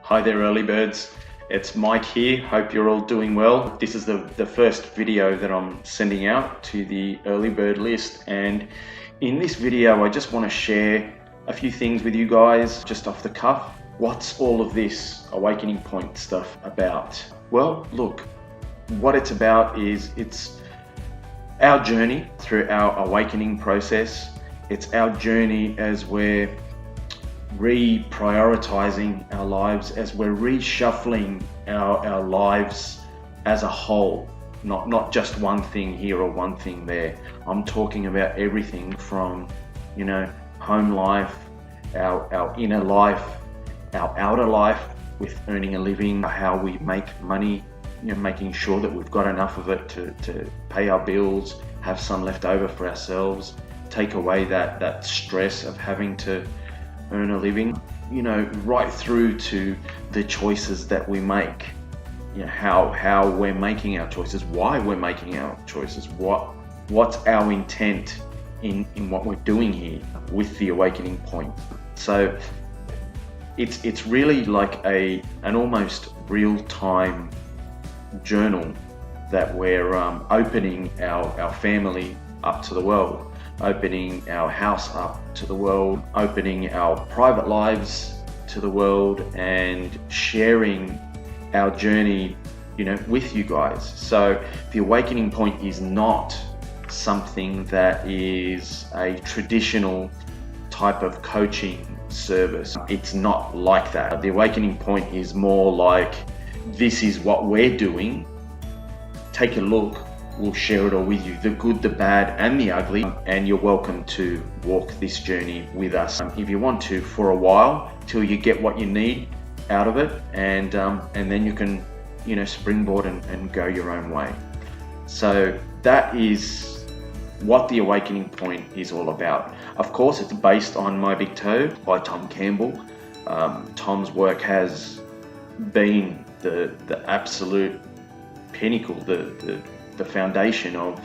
Hi there, early birds. It's Mike here. Hope you're all doing well. This is the first video that I'm sending out to the early bird list, and in this video I just want to share a few things with you guys just off the cuff. What's all of this awakening point stuff about? Well, look, what it's about is it's our journey through our awakening process. It's our journey as we're reprioritizing our lives, as we're reshuffling our lives as a whole, not just one thing here or one thing there. I'm talking about everything from, home life, our inner life, our outer life with earning a living, how we make money, making sure that we've got enough of it to pay our bills, have some left over for ourselves, take away that stress of having to earn a living, right through to the choices that we make, how we're making our choices, why we're making our choices, what's our intent in what we're doing here with the awakening point. So it's really like an almost real-time journal that we're opening our family up to the world, opening our house up to the world, opening our private lives to the world, and sharing our journey, with you guys. So the awakening point is not something that is a traditional type of coaching service. It's not like that. The awakening point is more like, this is what we're doing. Take a look. We'll share it all with you, the good, the bad, and the ugly, and you're welcome to walk this journey with us if you want to, for a while, till you get what you need out of it, and then you can, springboard and go your own way. So that is what the awakening point is all about. Of course, it's based on My Big Toe by Tom Campbell. Tom's work has been the absolute pinnacle, the foundation of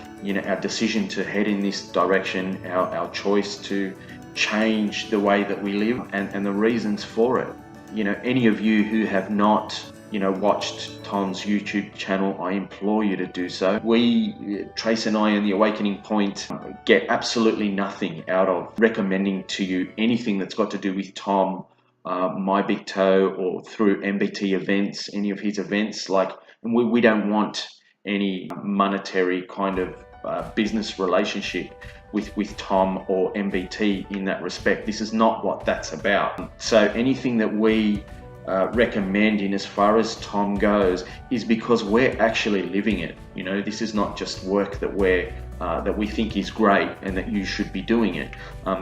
our decision to head in this direction, our choice to change the way that we live, and the reasons for it. Any of you who have not watched Tom's YouTube channel, I implore you to do so. Trace and I in the Awakening Point get absolutely nothing out of recommending to you anything that's got to do with Tom, My Big Toe, or through MBT events, any of his events. And we don't want any monetary kind of business relationship with Tom or MBT in that respect. This is not what that's about. So anything that we recommend in as far as Tom goes is because we're actually living it. This is not just work that we think is great and that you should be doing it.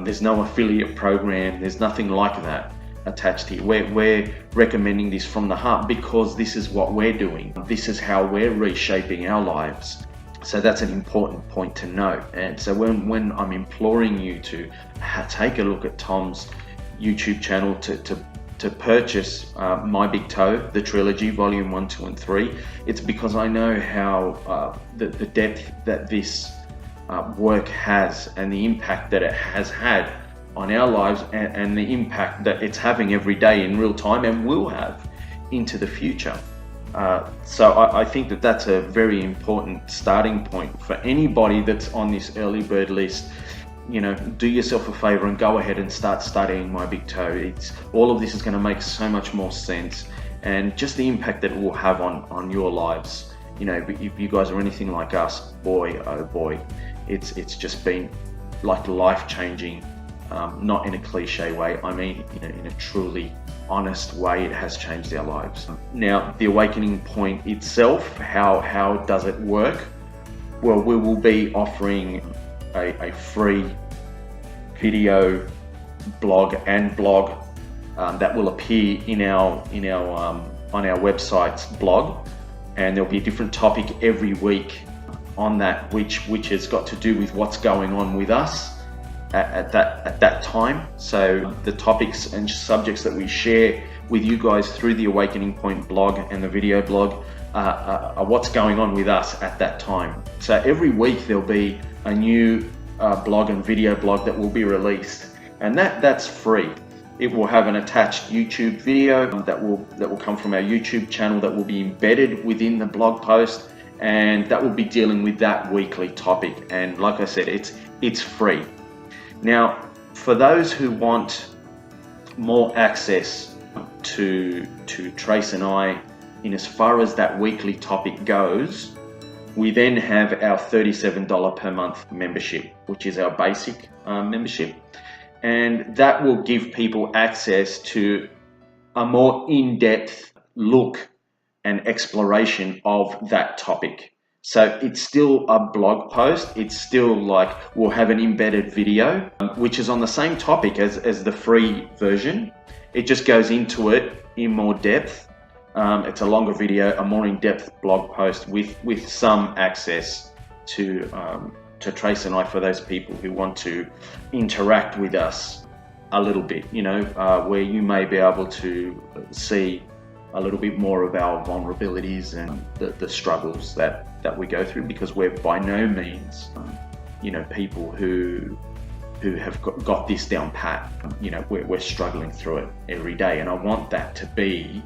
There's no affiliate program, there's nothing like that attached here. We're recommending this from the heart because this is what we're doing. This is how we're reshaping our lives. So that's an important point to note. And so when I'm imploring you to take a look at Tom's YouTube channel, to purchase My Big Toe, the trilogy, volume 1, 2, and 3, it's because I know how the depth that this work has, and the impact that it has had on our lives, and the impact that it's having every day in real time and will have into the future. So I think that that's a very important starting point for anybody that's on this early bird list. Do yourself a favor and go ahead and start studying My Big Toe. All of this is going to make so much more sense, and just the impact that it will have on your lives. If you guys are anything like us, boy, oh boy, it's just been like life-changing. Not in a cliche way, I mean in a truly honest way. It has changed our lives. Now, the awakening point itself, how does it work? Well, we will be offering a free video blog that will appear on our website's blog, and there'll be a different topic every week on that, which has got to do with what's going on with us at that time. So the topics and subjects that we share with you guys through the Awakening Point blog and the video blog are what's going on with us at that time. So every week there'll be a new blog and video blog that will be released, and that's free. It will have an attached YouTube video that will come from our YouTube channel that will be embedded within the blog post, and that will be dealing with that weekly topic. And like I said, it's free. Now, for those who want more access to Trace and I in as far as that weekly topic goes, we then have our $37 per month membership, which is our basic membership. And that will give people access to a more in-depth look and exploration of that topic. So it's still a blog post. It's still like we'll have an embedded video, which is on the same topic as the free version. It just goes into it in more depth. It's a longer video, a more in-depth blog post with some access to Trace and I for those people who want to interact with us a little bit, where you may be able to see a little bit more of our vulnerabilities and the struggles that we go through, because we're by no means, people who have got this down pat. We're struggling through it every day, and I want that to be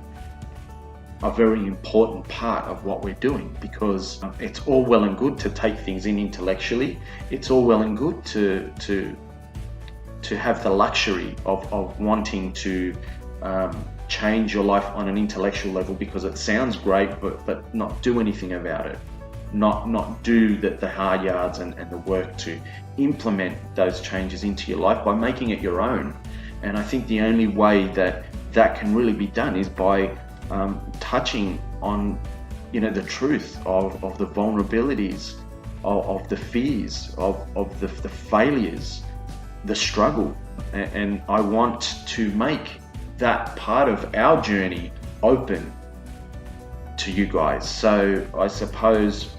a very important part of what we're doing, because it's all well and good to take things in intellectually. It's all well and good to have the luxury of wanting to change your life on an intellectual level, because it sounds great, but not do anything about it. Not do the hard yards and the work to implement those changes into your life by making it your own. And I think the only way that can really be done is by touching on the truth of the vulnerabilities, of the fears, of the failures, the struggle. And I want to make that part of our journey open to you guys. So I suppose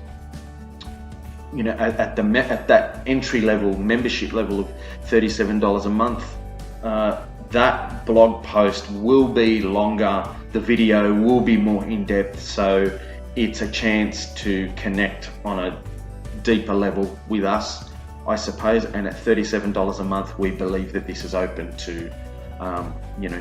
at that entry level membership level of $37 a month, that blog post will be longer, the video will be more in-depth, so it's a chance to connect on a deeper level with us, I suppose. And at $37 a month, we believe that this is open to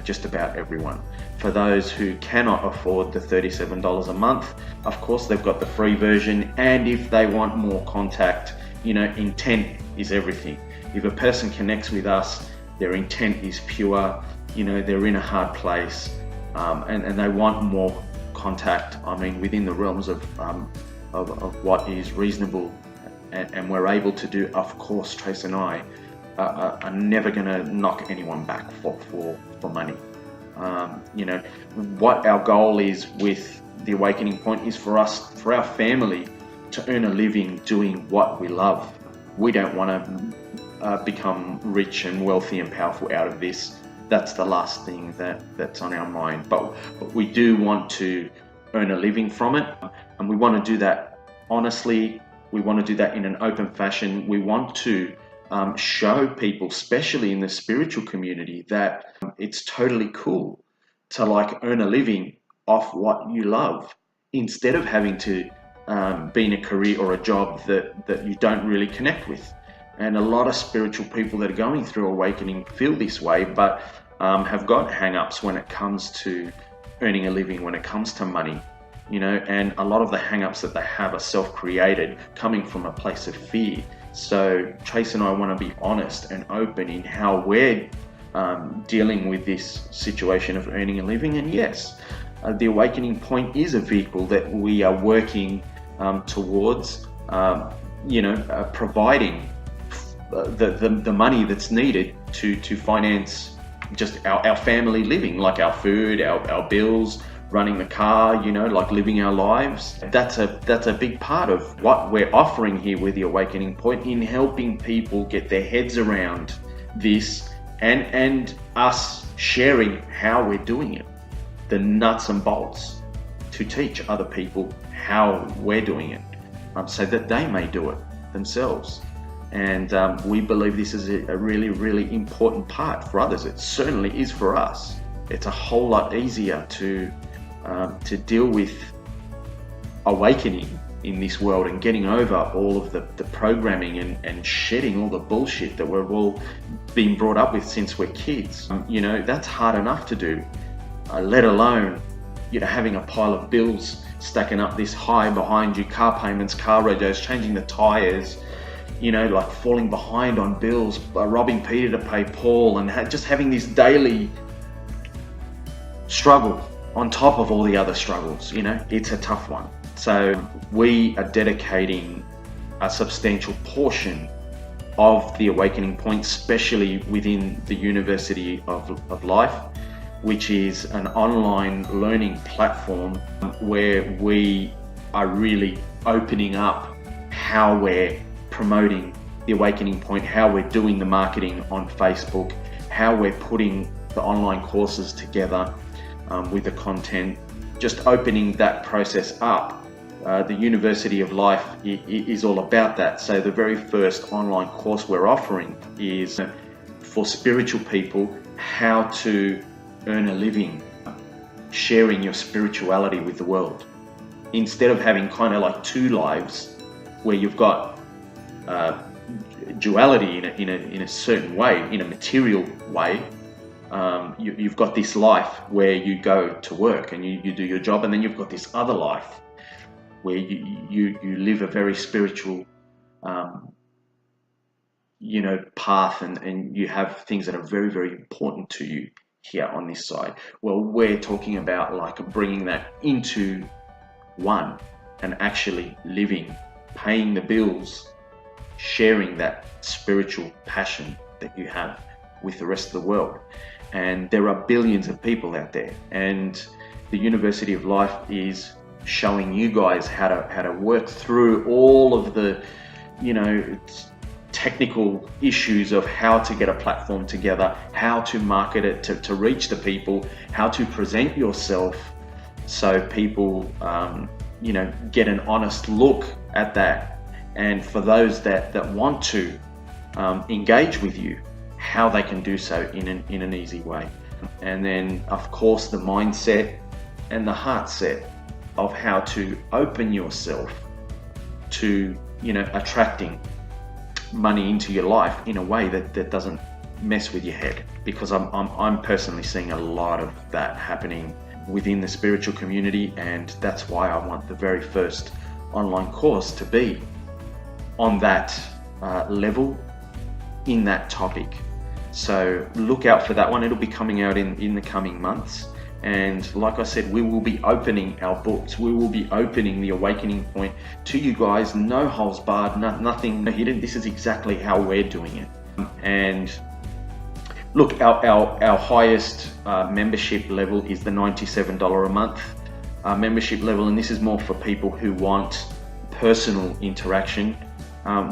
just about everyone. For those who cannot afford the $37 a month, of course they've got the free version, and if they want more contact, intent is everything. If a person connects with us, their intent is pure, they're in a hard place, and they want more contact, within the realms of what is reasonable, and we're able to do. Of course, Trace and I are never going to knock anyone back for money. What our goal is with the Awakening Point is for our family to earn a living doing what we love. We don't want to become rich and wealthy and powerful out of this. That's the last thing that's on our mind. But we do want to earn a living from it, and we want to do that honestly. We want to do that in an open fashion. We want to show people, especially in the spiritual community, that it's totally cool to earn a living off what you love, instead of having to be in a career or a job that you don't really connect with. And a lot of spiritual people that are going through awakening feel this way, but have got hang-ups when it comes to earning a living, when it comes to money, and a lot of the hang-ups that they have are self-created, coming from a place of fear. So Trace and I want to be honest and open in how we're dealing with this situation of earning a living. And yes, the Awakening Point is a vehicle that we are working towards, providing the money that's needed to finance just our family living, like our food, our bills, running the car, living our lives. That's a big part of what we're offering here with the Awakening Point, in helping people get their heads around this, and us sharing how we're doing it, the nuts and bolts, to teach other people how we're doing it, so that they may do it themselves. And we believe this is a really, really important part for others. It certainly is for us. It's a whole lot easier to deal with awakening in this world and getting over all of the programming and shedding all the bullshit that we're all being brought up with since we're kids. That's hard enough to do, let alone, having a pile of bills stacking up this high behind you, car payments, car radios, changing the tires, like falling behind on bills, robbing Peter to pay Paul, and just having this daily struggle on top of all the other struggles. It's a tough one. So we are dedicating a substantial portion of the Awakening Point, especially within the University of Life, which is an online learning platform where we are really opening up how we're promoting the Awakening Point, how we're doing the marketing on Facebook, how we're putting the online courses together with the content, just opening that process up. The University of Life is all about that. So the very first online course we're offering is for spiritual people, how to earn a living sharing your spirituality with the world. Instead of having kind of like two lives where you've got duality in a certain way, in a material way, you've got this life where you go to work and you do your job, and then you've got this other life where you live a very spiritual path, and you have things that are very, very important to you here on this side. Well, we're talking about like bringing that into one and actually living, paying the bills, sharing that spiritual passion that you have with the rest of the world. And there are billions of people out there, and the University of Life is showing you guys how to work through all of the technical issues of how to get a platform together, how to market it to reach the people, how to present yourself so people get an honest look at that, and for those that want to engage with you, how they can do so in an easy way. And then of course the mindset and the heart set of how to open yourself to attracting money into your life in a way that doesn't mess with your head, because I'm personally seeing a lot of that happening within the spiritual community, and that's why I want the very first online course to be on that level, in that topic. So look out for that one. It'll be coming out in the coming months. And like I said, we will be opening our books. We will be opening the Awakening Point to you guys. No holes barred, nothing hidden. This is exactly how we're doing it. And look, our highest membership level is the $97 a month membership level. And this is more for people who want personal interaction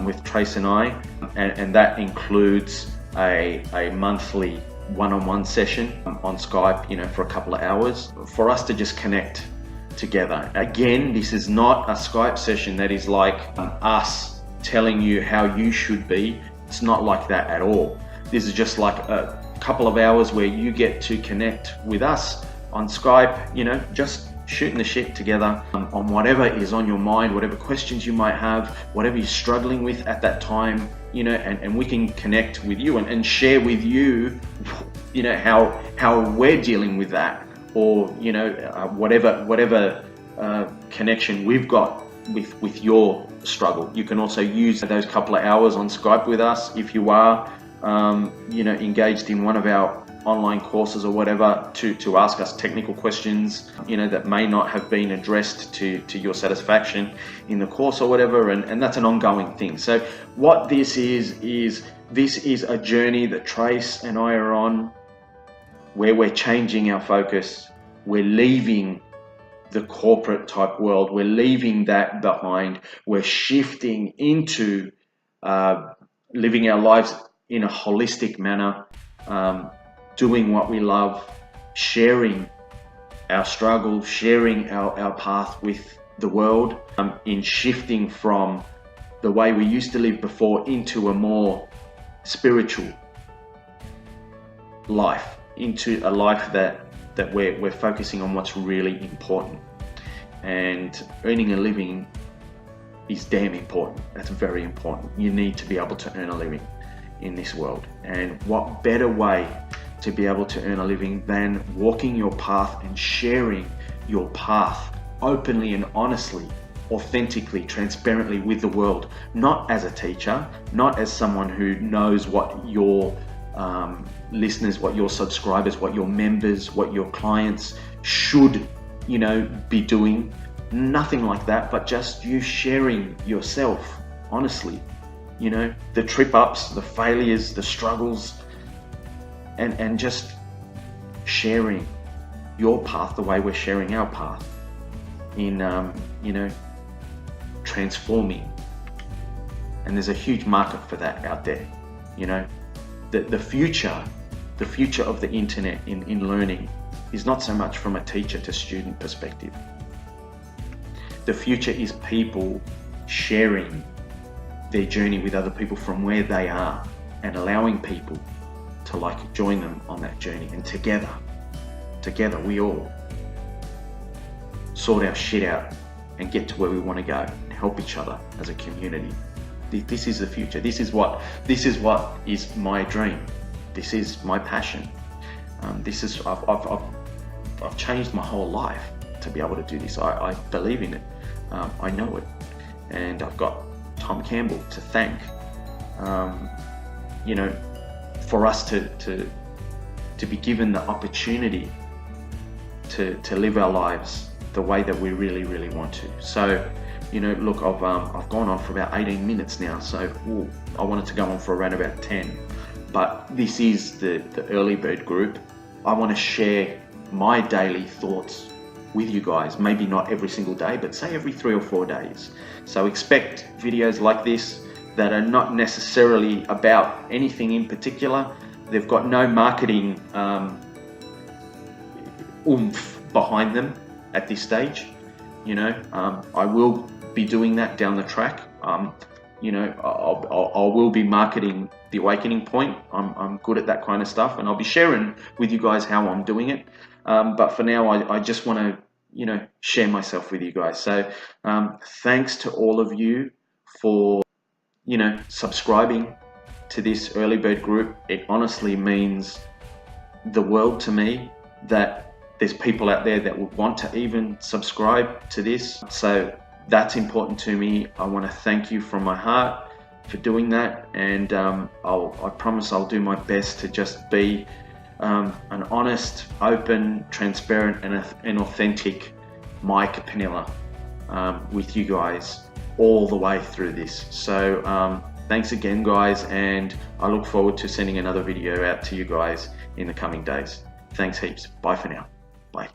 with Trace and I. And that includes a monthly one-on-one session on Skype, for a couple of hours for us to just connect together. Again, this is not a Skype session that is like us telling you how you should be. It's not like that at all. This is just like a couple of hours where you get to connect with us on Skype, just shooting the shit together on whatever is on your mind, whatever questions you might have, whatever you're struggling with at that time, and we can connect with you and share with you, how we're dealing with that, or whatever connection we've got with your struggle. You can also use those couple of hours on Skype with us if you are engaged in one of our online courses or whatever, to ask us technical questions that may not have been addressed to your satisfaction in the course or whatever, and that's an ongoing thing. So what this is a journey that Trace and I are on, where we're changing our focus. We're leaving the corporate type world, we're leaving that behind, we're shifting into living our lives in a holistic manner, doing what we love, sharing our struggle, sharing our path with the world, in shifting from the way we used to live before into a more spiritual life, into a life that we're focusing on what's really important. And earning a living is damn important. That's very important. You need to be able to earn a living in this world. And what better way to be able to earn a living than walking your path and sharing your path openly and honestly, authentically, transparently with the world, not as a teacher, not as someone who knows what your listeners, what your subscribers, what your members, what your clients should, be doing. Nothing like that, but just you sharing yourself honestly, the trip ups, the failures, the struggles, and just sharing your path the way we're sharing our path in, transforming. And there's a huge market for that out there. The future of the internet in learning is not so much from a teacher to student perspective. The future is people sharing their journey with other people from where they are and allowing people to join them on that journey. And together we all sort our shit out and get to where we want to go and help each other as a community. This is the future. This is what is my dream. This is my passion. I've changed my whole life to be able to do this. I believe in it. I know it, and I've got Tom Campbell to thank. For us to be given the opportunity to live our lives the way that we really, really want to. So, look, I've gone on for about 18 minutes now. So I wanted to go on for around about 10. But this is the Early Bird group. I want to share my daily thoughts with you guys. Maybe not every single day, but say every 3 or 4 days. So expect videos like this that are not necessarily about anything in particular. They've got no marketing oomph behind them at this stage. I will be doing that down the track. I will be marketing the Awakening Point. I'm good at that kind of stuff, and I'll be sharing with you guys how I'm doing it. But for now, I just want to, share myself with you guys. So thanks to all of you for, subscribing to this Early Bird group. It honestly means the world to me that there's people out there that would want to even subscribe to this. So that's important to me. I want to thank you from my heart for doing that, and I promise I'll do my best to just be an honest, open, transparent, and authentic Mike Penella with you guys all the way through this. So thanks again, guys, and I look forward to sending another video out to you guys in the coming days. Thanks heaps. Bye for now. Bye.